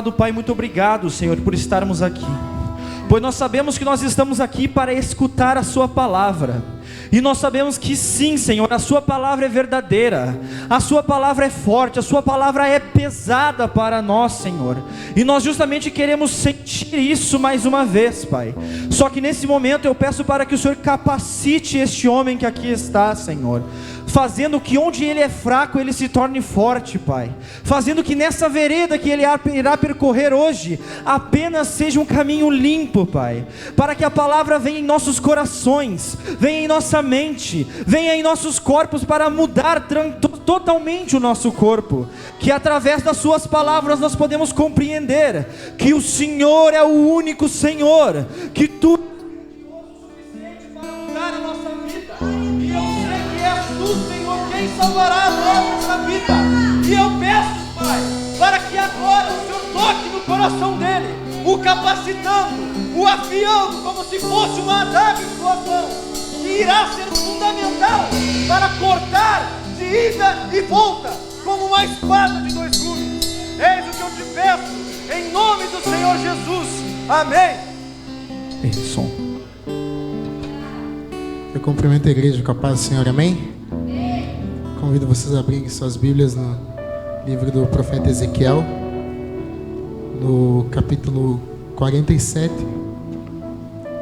Pai, muito obrigado, Senhor, por estarmos aqui, pois nós sabemos que nós estamos aqui para escutar a Sua palavra, e nós sabemos que sim, Senhor, a Sua palavra é verdadeira, a Sua palavra é forte, a Sua palavra é pesada para nós, Senhor, e nós justamente queremos sentir isso mais uma vez, Pai. Só que nesse momento eu peço para que o Senhor capacite este homem que aqui está, Senhor, fazendo que onde ele é fraco, ele se torne forte, Pai, fazendo que nessa vereda que ele irá percorrer hoje, apenas seja um caminho limpo, Pai, para que a palavra venha em nossos corações, venha em nossa mente, venha em nossos corpos, para mudar totalmente o nosso corpo, que através das suas palavras nós podemos compreender que o Senhor é o único Senhor, que Tu salvará a nossa vida. E eu peço, Pai, para que agora o Senhor toque no coração dele, o capacitando, o afiando, como se fosse uma adaga em sua mão, que irá ser fundamental para cortar de ida e volta, como uma espada de dois gumes. Eis o que eu te peço, em nome do Senhor Jesus. Amém. Isso. Eu cumprimento a igreja com a paz do Senhor, amém? Convido vocês a abrirem suas Bíblias no livro do profeta Ezequiel, no capítulo 47.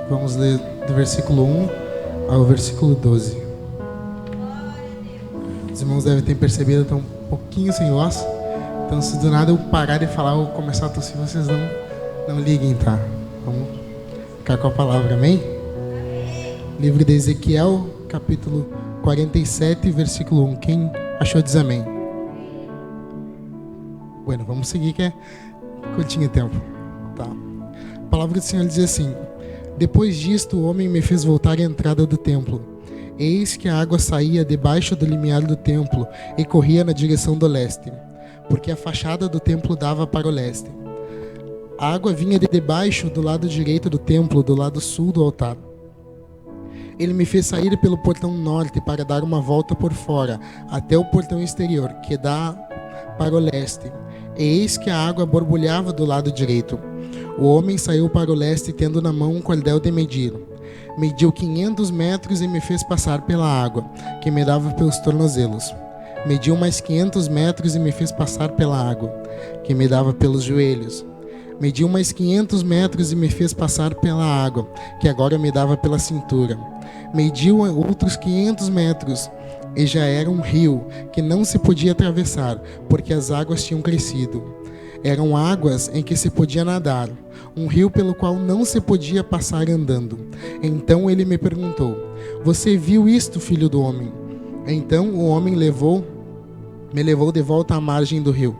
Vamos ler do versículo 1 ao versículo 12. Os irmãos devem ter percebido, estão um pouquinho sem voz. Então, se do nada eu parar de falar ou começar a tossir, vocês não liguem, tá? Vamos ficar com a palavra, amém? Livro de Ezequiel, capítulo 47, versículo 1. Quem achou diz amém. Bueno, vamos seguir que é curtinho o tempo. Tá. A palavra do Senhor diz assim: depois disto o homem me fez voltar à entrada do templo. Eis que a água saía debaixo do limiar do templo e corria na direção do leste, porque a fachada do templo dava para o leste. A água vinha de debaixo do lado direito do templo, do lado sul do altar. Ele me fez sair pelo portão norte para dar uma volta por fora, até o portão exterior, que dá para o leste. E eis que a água borbulhava do lado direito. O homem saiu para o leste, tendo na mão um cordel de medir. Mediu 500 metros e me fez passar pela água, que me dava pelos tornozelos. Mediu mais 500 metros e me fez passar pela água, que me dava pelos joelhos. Mediu mais 500 metros e me fez passar pela água, que agora me dava pela cintura. Mediu outros 500 metros, e já era um rio que não se podia atravessar, porque as águas tinham crescido. Eram águas em que se podia nadar, um rio pelo qual não se podia passar andando. Então ele me perguntou: você viu isto, filho do homem? Então o homem me levou de volta à margem do rio.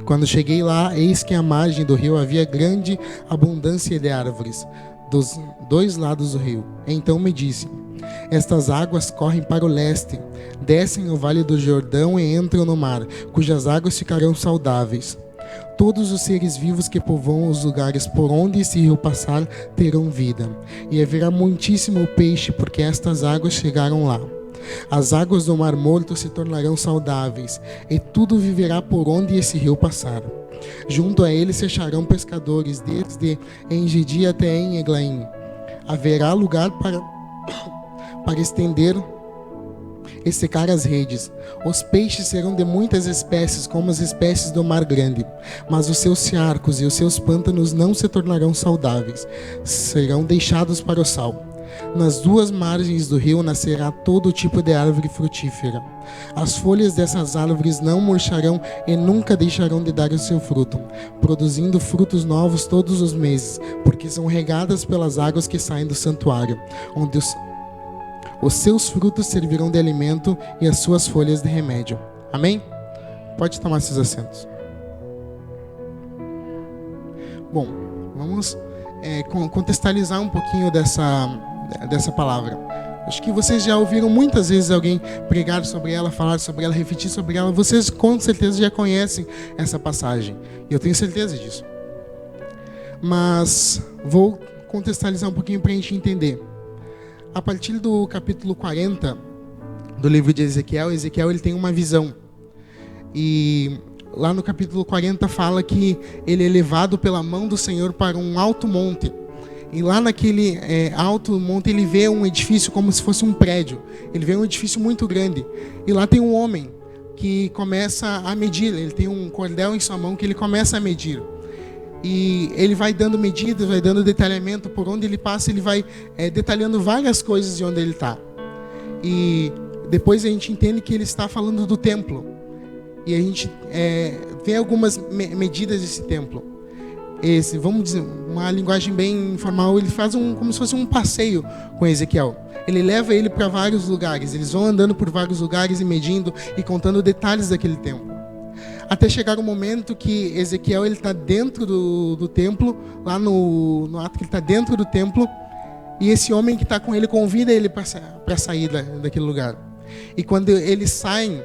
Quando cheguei lá, eis que à margem do rio havia grande abundância de árvores, dos dois lados do rio. Então me disse: estas águas correm para o leste, descem o vale do Jordão e entram no mar, cujas águas ficarão saudáveis. Todos os seres vivos que povoam os lugares por onde esse rio passar terão vida, e haverá muitíssimo peixe, porque estas águas chegaram lá. As águas do Mar Morto se tornarão saudáveis, e tudo viverá por onde esse rio passar. Junto a ele se acharão pescadores, desde Engedi até em Eglaim. Haverá lugar para estender e secar as redes. Os peixes serão de muitas espécies, como as espécies do Mar Grande, mas os seus charcos e os seus pântanos não se tornarão saudáveis, serão deixados para o sal. Nas duas margens do rio nascerá todo tipo de árvore frutífera. As folhas dessas árvores não murcharão e nunca deixarão de dar o seu fruto, produzindo frutos novos todos os meses, porque são regadas pelas águas que saem do santuário, onde os seus frutos servirão de alimento e as suas folhas de remédio. Amém? Pode tomar seus assentos. Bom, vamos contextualizar um pouquinho dessa palavra. Acho que vocês já ouviram muitas vezes alguém pregar sobre ela, falar sobre ela, refletir sobre ela. Vocês com certeza já conhecem essa passagem. E eu tenho certeza disso. Mas vou contextualizar um pouquinho para a gente entender. A partir do capítulo 40 do livro de Ezequiel, ele tem uma visão. E lá no capítulo 40 fala que ele é levado pela mão do Senhor para um alto monte. E lá naquele alto monte ele vê um edifício como se fosse um prédio. Ele vê um edifício muito grande. E lá tem um homem que começa a medir. Ele tem um cordel em sua mão que ele começa a medir. E ele vai dando medidas, vai dando detalhamento. Por onde ele passa, ele vai detalhando várias coisas de onde ele está. E depois a gente entende que ele está falando do templo. E a gente vê algumas medidas desse templo. Vamos dizer, uma linguagem bem informal, ele faz como se fosse um passeio com Ezequiel. Ele leva ele para vários lugares. Eles vão andando por vários lugares e medindo e contando detalhes daquele templo. Até chegar o momento que Ezequiel está dentro do templo, lá no ato que ele está dentro do templo, e esse homem que está com ele convida ele para sair daquele lugar. E quando eles saem,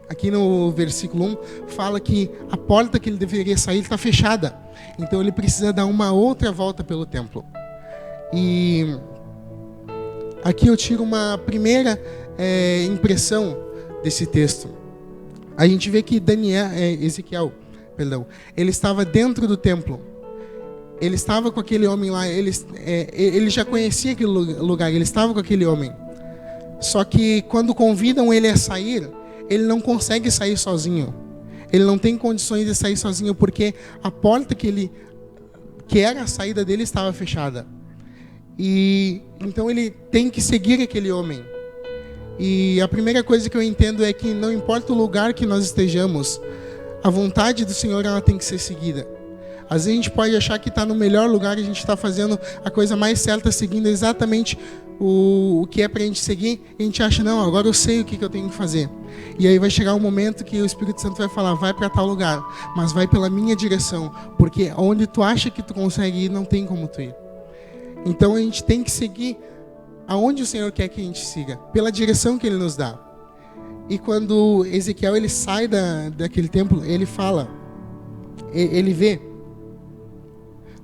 aqui no versículo 1, fala que a porta que ele deveria sair está fechada. Então ele precisa dar uma outra volta pelo templo. E aqui eu tiro uma primeira impressão desse texto. A gente vê que Ezequiel, ele estava dentro do templo. Ele estava com aquele homem lá, ele já conhecia aquele lugar, ele estava com aquele homem. Só que quando convidam ele a sair, ele não consegue sair sozinho. Ele não tem condições de sair sozinho porque a porta que era a saída dele estava fechada. E então ele tem que seguir aquele homem. E a primeira coisa que eu entendo é que não importa o lugar que nós estejamos, a vontade do Senhor ela tem que ser seguida. Às vezes a gente pode achar que está no melhor lugar, a gente está fazendo a coisa mais certa, seguindo exatamente o que é para a gente seguir, e a gente acha, não, agora eu sei o que eu tenho que fazer. E aí vai chegar um momento que o Espírito Santo vai falar, vai para tal lugar, mas vai pela minha direção, porque onde tu acha que tu consegue ir, não tem como tu ir. Então a gente tem que seguir aonde o Senhor quer que a gente siga, pela direção que Ele nos dá. E quando Ezequiel ele sai daquele templo, ele fala, ele vê,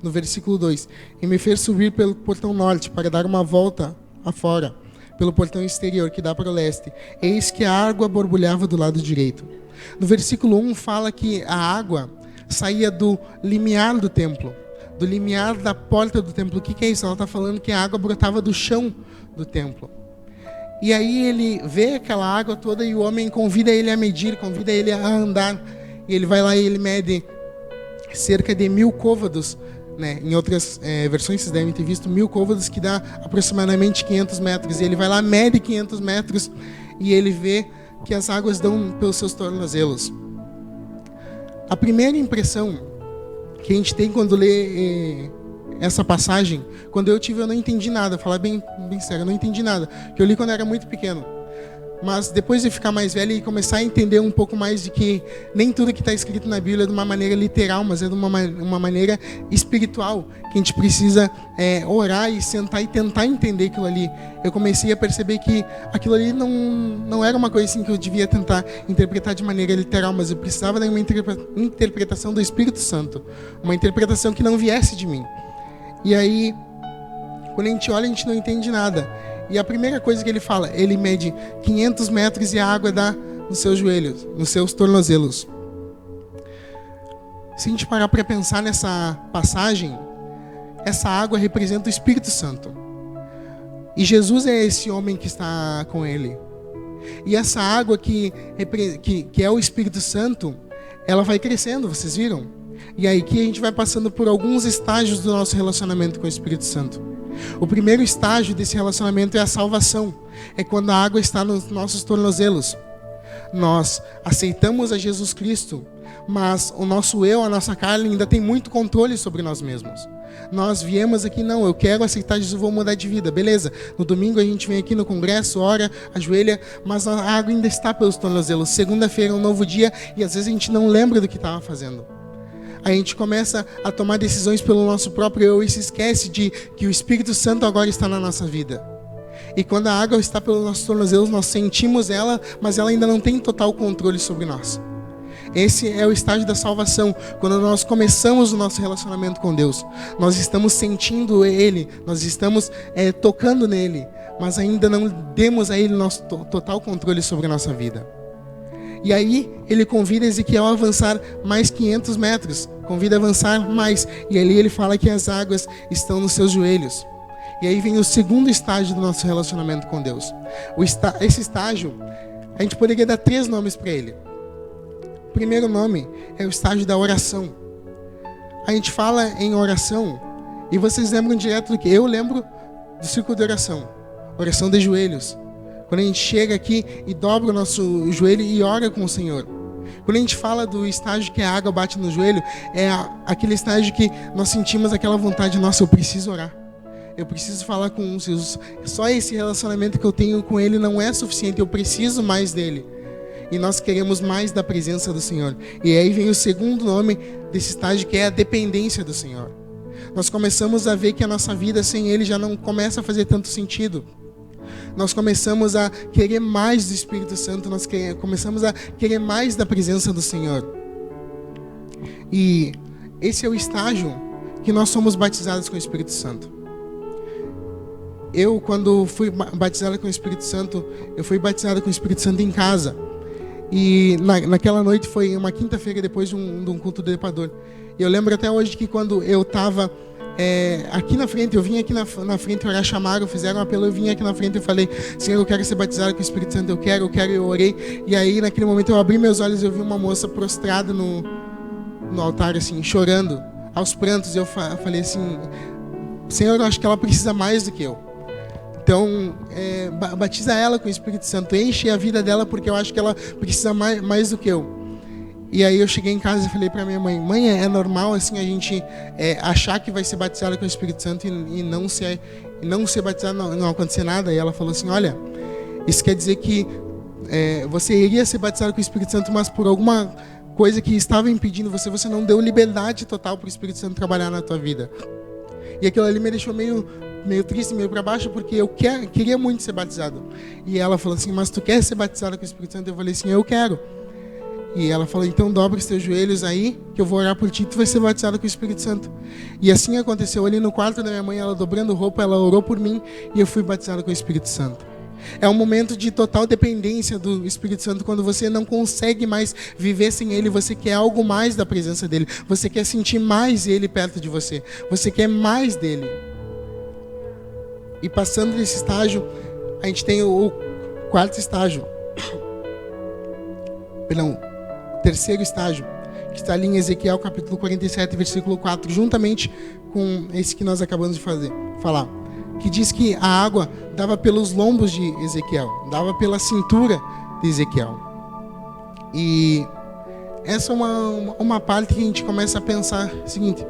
no versículo 2, e me fez subir pelo portão norte para dar uma volta afora, pelo portão exterior que dá para o leste. Eis que a água borbulhava do lado direito. No versículo 1 fala que a água saía do limiar do templo, do limiar da porta do templo. O que é isso? Ela está falando que a água brotava do chão do templo. E aí ele vê aquela água toda e o homem convida ele a medir, convida ele a andar. E ele vai lá e ele mede cerca de 1000 côvados. Né? Em outras versões vocês devem ter visto 1000 côvados, que dá aproximadamente 500 metros. E ele vai lá, mede 500 metros e ele vê que as águas dão pelos seus tornozelos. A primeira impressão que a gente tem quando lê essa passagem, quando eu não entendi nada, falar bem sério, eu não entendi nada, que eu li quando eu era muito pequeno. Mas depois de ficar mais velho e começar a entender um pouco mais de que nem tudo que está escrito na Bíblia é de uma maneira literal, mas é de uma maneira espiritual, que a gente precisa orar e sentar e tentar entender aquilo ali. Eu comecei a perceber que aquilo ali não era uma coisa assim que eu devia tentar interpretar de maneira literal, mas eu precisava de uma interpretação do Espírito Santo, uma interpretação que não viesse de mim. E aí, quando a gente olha, a gente não entende nada. E a primeira coisa que ele fala, ele mede 500 metros e a água dá nos seus joelhos, nos seus tornozelos. Se a gente parar para pensar nessa passagem, essa água representa o Espírito Santo. E Jesus é esse homem que está com ele. E essa água que é o Espírito Santo, ela vai crescendo, vocês viram? E aí que a gente vai passando por alguns estágios do nosso relacionamento com o Espírito Santo. O primeiro estágio desse relacionamento é a salvação. É quando a água está nos nossos tornozelos. Nós aceitamos a Jesus Cristo, mas o nosso eu, a nossa carne ainda tem muito controle sobre nós mesmos. Nós viemos aqui, não, eu quero aceitar Jesus, vou mudar de vida, beleza. No domingo a gente vem aqui no congresso, ora, ajoelha, mas a água ainda está pelos tornozelos. Segunda-feira é um novo dia e às vezes a gente não lembra do que estava fazendo. A gente começa a tomar decisões pelo nosso próprio eu e se esquece de que o Espírito Santo agora está na nossa vida. E quando a água está pelos nossos tornozelos, nós sentimos ela, mas ela ainda não tem total controle sobre nós. Esse é o estágio da salvação, quando nós começamos o nosso relacionamento com Deus. Nós estamos sentindo Ele, nós estamos tocando nele, mas ainda não demos a Ele nosso total controle sobre a nossa vida. E aí ele convida Ezequiel a avançar mais 500 metros, convida a avançar mais. E ali ele fala que as águas estão nos seus joelhos. E aí vem o segundo estágio do nosso relacionamento com Deus. Esse estágio, a gente poderia dar 3 nomes para ele. O primeiro nome é o estágio da oração. A gente fala em oração e vocês lembram direto do que? Eu lembro do círculo de oração. Oração de joelhos. Quando a gente chega aqui e dobra o nosso joelho e ora com o Senhor. Quando a gente fala do estágio que a água bate no joelho, é aquele estágio que nós sentimos aquela vontade, nossa, eu preciso orar. Eu preciso falar com Jesus. Só esse relacionamento que eu tenho com Ele não é suficiente. Eu preciso mais dEle. E nós queremos mais da presença do Senhor. E aí vem o segundo nome desse estágio, que é a dependência do Senhor. Nós começamos a ver que a nossa vida sem Ele já não começa a fazer tanto sentido. Nós começamos a querer mais do Espírito Santo. Nós começamos a querer mais da presença do Senhor. E esse é o estágio que nós somos batizados com o Espírito Santo. Eu, quando fui batizado com o Espírito Santo, eu fui batizado com o Espírito Santo em casa. E naquela noite foi uma quinta-feira depois de um culto do Equador. E eu lembro até hoje que quando eu estava aqui na frente, eu vim aqui na frente orar, chamaram, fizeram um apelo, eu vim aqui na frente e falei, Senhor, eu quero ser batizado com o Espírito Santo, eu quero, eu orei. E aí naquele momento eu abri meus olhos e eu vi uma moça prostrada no altar, assim, chorando, aos prantos. E eu falei assim, Senhor, eu acho que ela precisa mais do que eu. Então, batiza ela com o Espírito Santo, enche a vida dela, porque eu acho que ela precisa mais do que eu. E aí eu cheguei em casa e falei para minha mãe, mãe, é normal assim a gente achar que vai ser batizado com o Espírito Santo e não ser batizado, não acontecer nada? E ela falou assim, olha, isso quer dizer que você iria ser batizado com o Espírito Santo, mas por alguma coisa que estava impedindo você não deu liberdade total para o Espírito Santo trabalhar na tua vida. E aquilo ali me deixou meio triste, meio para baixo, porque eu queria muito ser batizado. E ela falou assim, mas tu quer ser batizado com o Espírito Santo? Eu falei assim, eu quero. E ela falou, então dobra os teus joelhos aí, que eu vou orar por ti, e tu vai ser batizado com o Espírito Santo. E assim aconteceu ali no quarto da minha mãe, ela dobrando roupa, ela orou por mim, e eu fui batizado com o Espírito Santo. É um momento de total dependência do Espírito Santo, quando você não consegue mais viver sem Ele, você quer algo mais da presença dEle, você quer sentir mais Ele perto de você, você quer mais dEle. E passando desse estágio, a gente tem o quarto estágio. Perdão, o terceiro estágio, que está ali em Ezequiel capítulo 47, versículo 4, juntamente com esse que nós acabamos de falar. Que diz que a água dava pelos lombos de Ezequiel, dava pela cintura de Ezequiel. E essa é uma parte que a gente começa a pensar o seguinte,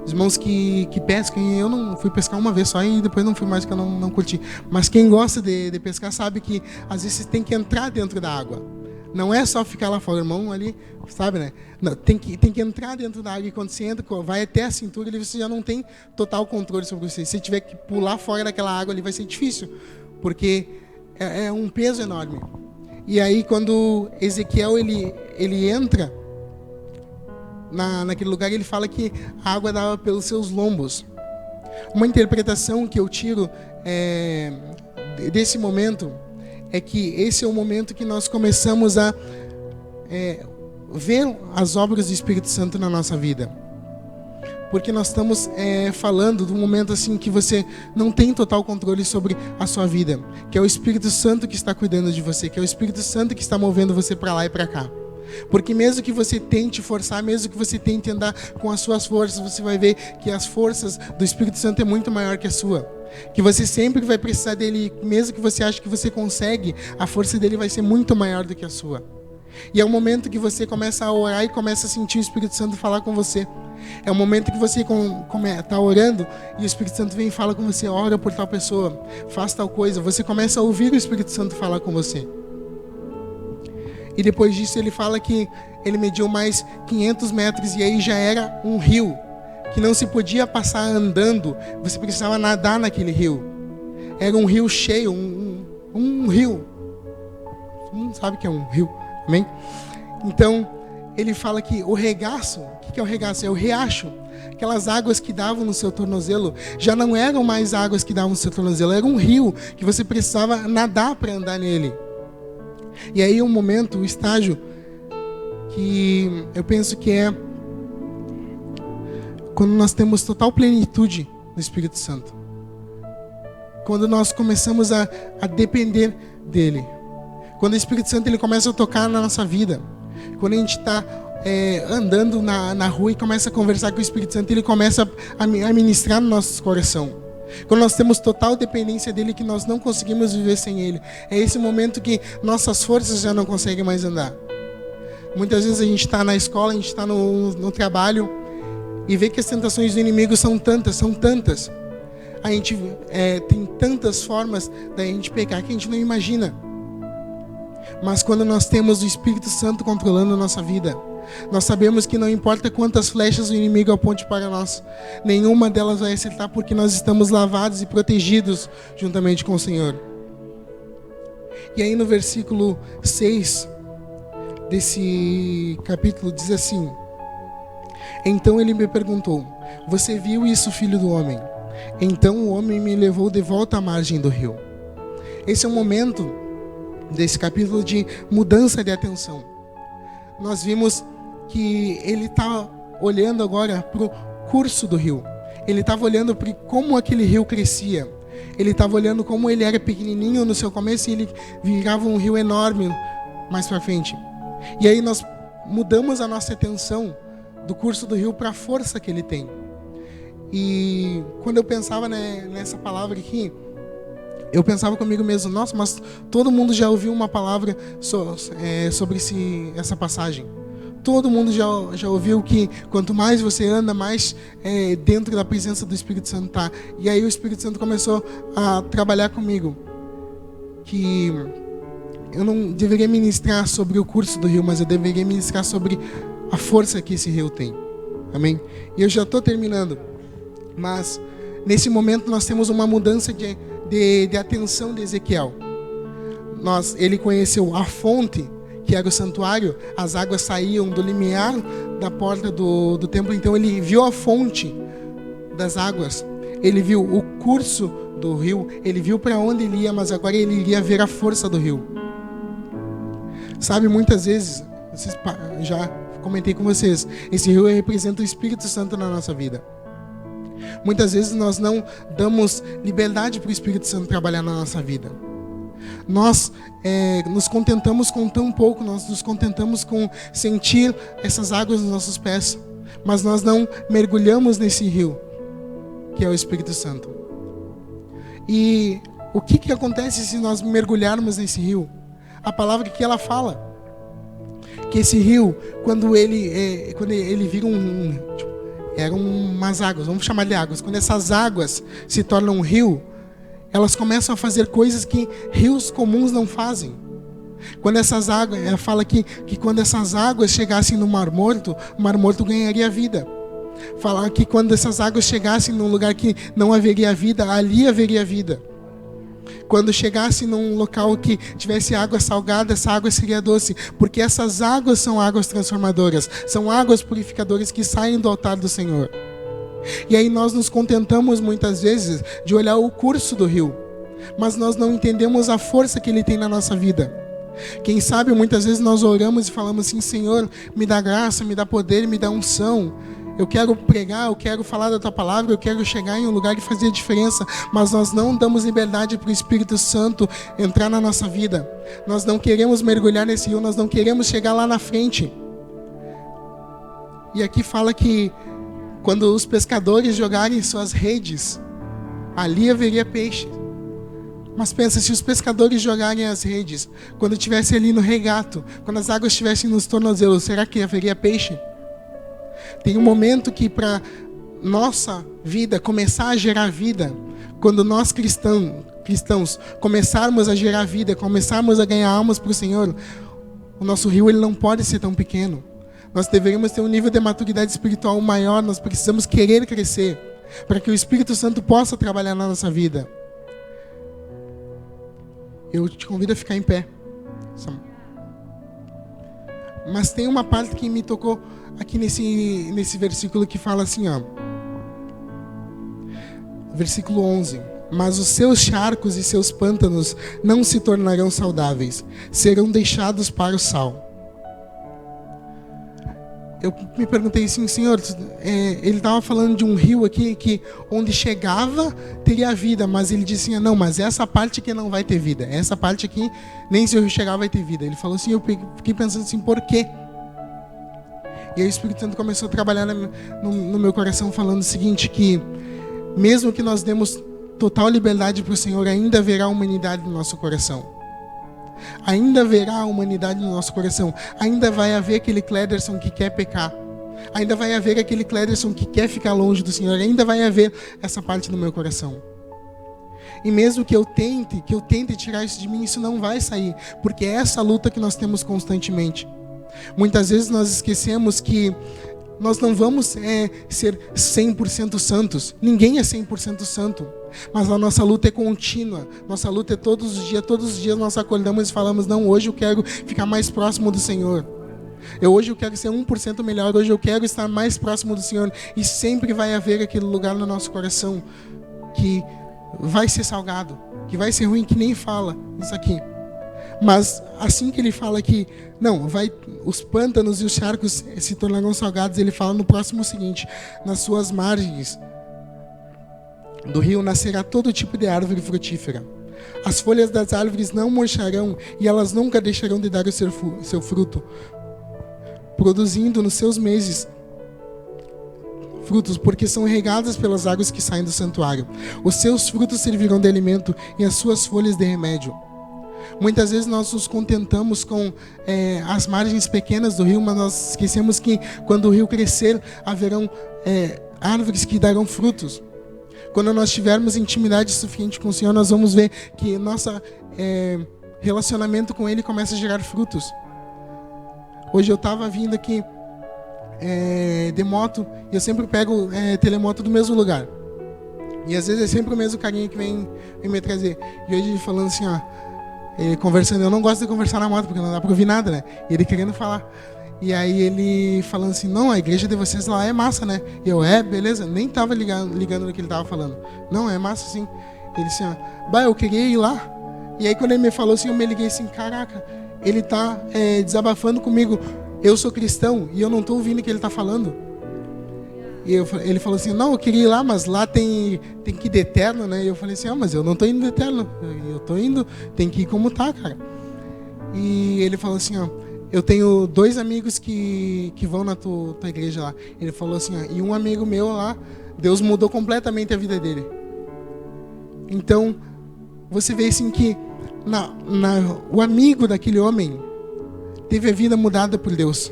os irmãos que pescam, eu não fui pescar uma vez só e depois não fui mais, que eu não curti. Mas quem gosta de pescar sabe que às vezes você tem que entrar dentro da água. Não é só ficar lá fora, o irmão ali, sabe, né? Não, tem que entrar dentro da água, e quando você entra, vai até a cintura, ali você já não tem total controle sobre você. Se você tiver que pular fora daquela água ali, vai ser difícil, porque é um peso enorme. E aí, quando Ezequiel ele entra naquele lugar, ele fala que a água dava pelos seus lombos. Uma interpretação que eu tiro desse momento é que esse é o momento que nós começamos a ver as obras do Espírito Santo na nossa vida. Porque nós estamos falando de um momento assim que você não tem total controle sobre a sua vida, que é o Espírito Santo que está cuidando de você, que é o Espírito Santo que está movendo você para lá e para cá. Porque mesmo que você tente forçar, mesmo que você tente andar com as suas forças, você vai ver que as forças do Espírito Santo é muito maior que a sua. Que você sempre vai precisar dele, mesmo que você ache que você consegue, a força dele vai ser muito maior do que a sua. E é o momento que você começa a orar e começa a sentir o Espírito Santo falar com você. É o momento que você está orando e o Espírito Santo vem e fala com você, ora por tal pessoa, faz tal coisa. Você começa a ouvir o Espírito Santo falar com você. E depois disso ele fala que ele mediu mais 500 metros e aí já era um rio, que não se podia passar andando, você precisava nadar naquele rio. Era um rio cheio, um rio. Todo mundo sabe que é um rio, amém? Então, ele fala que o regaço, o que é o regaço? É o riacho. Aquelas águas que davam no seu tornozelo, já não eram mais águas que davam no seu tornozelo, era um rio que você precisava nadar para andar nele. E aí um momento, o estágio que eu penso que é quando nós temos total plenitude do Espírito Santo. Quando nós começamos a depender dele. Quando o Espírito Santo ele começa a tocar na nossa vida. Quando a gente está andando na rua e começa a conversar com o Espírito Santo, ele começa a ministrar no nosso coração. Quando nós temos total dependência dele, que nós não conseguimos viver sem ele. É esse momento que nossas forças já não conseguem mais andar. Muitas vezes a gente está na escola, a gente está no trabalho e vê que as tentações do inimigo são tantas. A gente tem tantas formas da gente pecar que a gente não imagina. Mas quando nós temos o Espírito Santo controlando a nossa vida, nós sabemos que não importa quantas flechas o inimigo aponte para nós, nenhuma delas vai acertar, porque nós estamos lavados e protegidos juntamente com o Senhor. E aí no versículo 6 desse capítulo diz assim: então ele me perguntou: você viu isso, filho do homem? Então o homem me levou de volta à margem do rio. Esse é um momento desse capítulo de mudança de atenção. Nós vimos que ele está olhando agora para o curso do rio. Ele estava olhando para como aquele rio crescia. Ele estava olhando como ele era pequenininho no seu começo e ele virava um rio enorme mais para frente. E aí nós mudamos a nossa atenção do curso do rio para a força que ele tem. E quando eu pensava nessa palavra aqui, eu pensava comigo mesmo: nossa, mas todo mundo já ouviu uma palavra sobre essa passagem. Todo mundo já ouviu que quanto mais você anda, mais dentro da presença do Espírito Santo tá. E aí o Espírito Santo começou a trabalhar comigo que eu não deveria ministrar sobre o curso do rio, mas eu deveria ministrar sobre a força que esse rio tem. Amém? E eu já estou terminando. Mas nesse momento nós temos uma mudança de atenção de Ezequiel. Ele conheceu a fonte, que era o santuário. As águas saíam do limiar da porta do templo. Então ele viu a fonte das águas. Ele viu o curso do rio. Ele viu para onde ele ia, mas agora ele iria ver a força do rio. Sabe, muitas vezes, já comentei com vocês, esse rio representa o Espírito Santo na nossa vida. Muitas vezes nós não damos liberdade para o Espírito Santo trabalhar na nossa vida. Nós nos contentamos com tão pouco, nós nos contentamos com sentir essas águas nos nossos pés, mas nós não mergulhamos nesse rio, que é o Espírito Santo. E o que acontece se nós mergulharmos nesse rio? A palavra que ela fala, que esse rio, quando ele vira eram umas águas, vamos chamar de águas. Quando essas águas se tornam um rio, elas começam a fazer coisas que rios comuns não fazem. Quando essas águas, ela fala que quando essas águas chegassem no Mar Morto, o Mar Morto ganharia vida. Fala que quando essas águas chegassem num lugar que não haveria vida, ali haveria vida. Quando chegasse num local que tivesse água salgada, essa água seria doce, porque essas águas são águas transformadoras, são águas purificadoras que saem do altar do Senhor. E aí nós nos contentamos muitas vezes de olhar o curso do rio, mas nós não entendemos a força que ele tem na nossa vida. Quem sabe muitas vezes nós oramos e falamos assim: Senhor, me dá graça, me dá poder, me dá unção. Eu quero pregar, eu quero falar da tua palavra, eu quero chegar em um lugar que fazia diferença, mas nós não damos liberdade para o Espírito Santo entrar na nossa vida. Nós não queremos mergulhar nesse rio, nós não queremos chegar lá na frente. E aqui fala que quando os pescadores jogarem suas redes, ali haveria peixe. Mas pensa, se os pescadores jogarem as redes, quando estivesse ali no regato, quando as águas estivessem nos tornozelos, será que haveria peixe? Tem um momento que para nossa vida começar a gerar vida, quando nós cristãos começarmos a gerar vida, começarmos a ganhar almas para o Senhor, o nosso rio ele não pode ser tão pequeno. Nós deveríamos ter um nível de maturidade espiritual maior, nós precisamos querer crescer, para que o Espírito Santo possa trabalhar na nossa vida. Eu te convido a ficar em pé. Mas tem uma parte que me tocou aqui nesse versículo que fala assim, ó. Versículo 11. mas os seus charcos e seus pântanos não se tornarão saudáveis, serão deixados para o sal. Eu me perguntei assim, Senhor, ele estava falando de um rio aqui que onde chegava teria vida, mas ele disse assim, não, mas essa parte aqui não vai ter vida, essa parte aqui nem se o rio chegar vai ter vida. Ele falou assim, eu fiquei pensando assim, por quê? E aí o Espírito Santo começou a trabalhar no meu coração falando o seguinte, que mesmo que nós demos total liberdade para o Senhor, ainda haverá humanidade no nosso coração. Ainda haverá humanidade no nosso coração. Ainda vai haver aquele Cléderson que quer pecar. Ainda vai haver aquele Cléderson que quer ficar longe do Senhor. Ainda vai haver essa parte no meu coração. E mesmo que eu tente tirar isso de mim, isso não vai sair. Porque é essa luta que nós temos constantemente. Muitas vezes nós esquecemos que nós não vamos ser 100% santos. Ninguém é 100% santo. Mas a nossa luta é contínua. Nossa luta é todos os dias nós acordamos e falamos, não, hoje eu quero ficar mais próximo do Senhor. Hoje eu quero ser 1% melhor. Hoje eu quero estar mais próximo do Senhor. E sempre vai haver aquele lugar no nosso coração que vai ser salgado, que vai ser ruim, que nem fala isso aqui. Mas assim que ele fala que não, os pântanos e os charcos se tornarão salgados, ele fala no próximo seguinte: nas suas margens do rio nascerá todo tipo de árvore frutífera. As folhas das árvores não murcharão e elas nunca deixarão de dar o seu fruto, produzindo nos seus meses frutos, porque são regadas pelas águas que saem do santuário. Os seus frutos servirão de alimento e as suas folhas de remédio. Muitas vezes nós nos contentamos com as margens pequenas do rio, mas nós esquecemos que quando o rio crescer, haverão árvores que darão frutos. Quando nós tivermos intimidade suficiente com o Senhor, nós vamos ver que nosso relacionamento com Ele começa a gerar frutos. Hoje eu estava vindo aqui de moto, e eu sempre pego telemoto do mesmo lugar. E às vezes é sempre o mesmo carinha que vem me trazer. E hoje ele falando assim, ó, conversando, eu não gosto de conversar na moto, porque não dá para ouvir nada, né? E ele querendo falar. E aí ele falando assim, não, a igreja de vocês lá é massa, né? E eu, beleza, nem tava ligando no que ele tava falando. Não, é massa sim. Ele assim, ó, eu queria ir lá. E aí quando ele me falou assim, eu me liguei assim, caraca, ele tá desabafando comigo. Eu sou cristão e eu não tô ouvindo o que ele tá falando. E ele falou assim, não, eu queria ir lá, mas lá tem que ir de eterno, né? E eu falei assim, mas eu não tô indo de eterno. Eu tô indo, tem que ir como tá, cara. E ele falou assim, ó, eu tenho 2 amigos que vão na tua igreja lá. Ele falou assim, ó, e um amigo meu lá, Deus mudou completamente a vida dele. Então, você vê assim que o amigo daquele homem teve a vida mudada por Deus.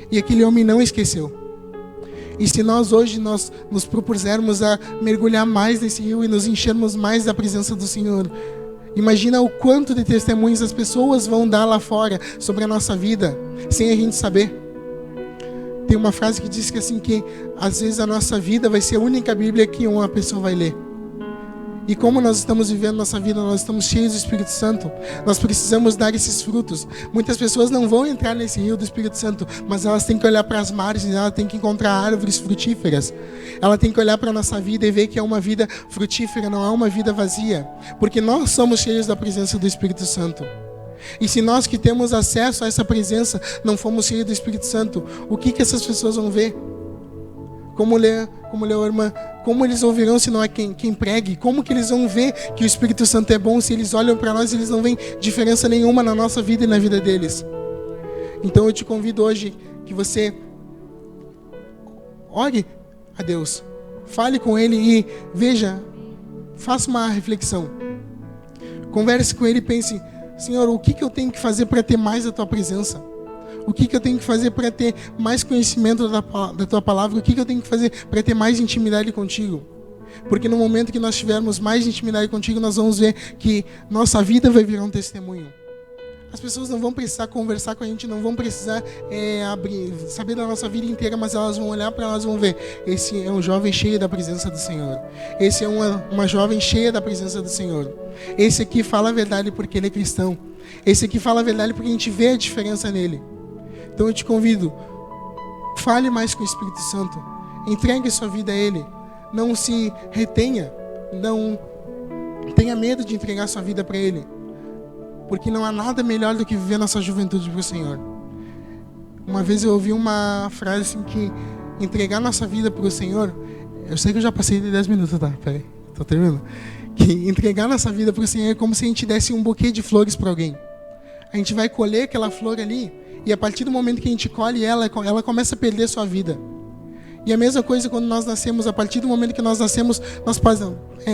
E aquele homem não esqueceu. E se nós hoje nos propusermos a mergulhar mais nesse rio e nos enchermos mais da presença do Senhor, imagina o quanto de testemunhos as pessoas vão dar lá fora sobre a nossa vida, sem a gente saber. Tem uma frase que diz que assim, que às vezes a nossa vida vai ser a única Bíblia que uma pessoa vai ler. E como nós estamos vivendo nossa vida, nós estamos cheios do Espírito Santo, nós precisamos dar esses frutos. Muitas pessoas não vão entrar nesse rio do Espírito Santo, mas elas têm que olhar para as margens, elas têm que encontrar árvores frutíferas. Ela tem que olhar para a nossa vida e ver que é uma vida frutífera, não é uma vida vazia. Porque nós somos cheios da presença do Espírito Santo. E se nós que temos acesso a essa presença não fomos cheios do Espírito Santo, o que essas pessoas vão ver? Como leu a irmã, como eles ouvirão se não é quem pregue? Como que eles vão ver que o Espírito Santo é bom se eles olham para nós e eles não veem diferença nenhuma na nossa vida e na vida deles? Então eu te convido hoje que você ore a Deus, fale com Ele e veja, faça uma reflexão. Converse com Ele e pense, Senhor, o que eu tenho que fazer para ter mais a Tua presença? O que eu tenho que fazer para ter mais conhecimento da Tua palavra? O que eu tenho que fazer para ter mais intimidade contigo? Porque no momento que nós tivermos mais intimidade contigo, nós vamos ver que nossa vida vai virar um testemunho. As pessoas não vão precisar conversar com a gente, não vão precisar saber da nossa vida inteira, mas elas vão olhar para nós e vão ver, esse é um jovem cheio da presença do Senhor. Esse é uma jovem cheia da presença do Senhor. Esse aqui fala a verdade porque ele é cristão. Esse aqui fala a verdade porque a gente vê a diferença nele. Então eu te convido, fale mais com o Espírito Santo, entregue sua vida a Ele, não se retenha, não tenha medo de entregar sua vida para Ele, porque não há nada melhor do que viver nossa juventude para o Senhor. Uma vez eu ouvi uma frase assim, que entregar nossa vida para o Senhor, eu sei que eu já passei de 10 minutos, tá? Peraí, tô terminando. Que entregar nossa vida para o Senhor é como se a gente desse um buquê de flores para alguém. A gente vai colher aquela flor ali, e a partir do momento que a gente colhe ela começa a perder sua vida. E a mesma coisa quando nós nascemos, a partir do momento que nós nascemos,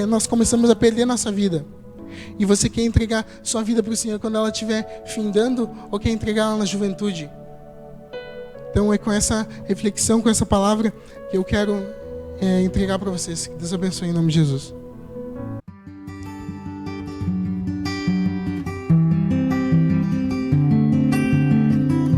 nós começamos a perder nossa vida. E você quer entregar sua vida para o Senhor quando ela estiver findando, ou quer entregar ela na juventude? Então é com essa reflexão, com essa palavra que eu quero entregar para vocês. Que Deus abençoe em nome de Jesus.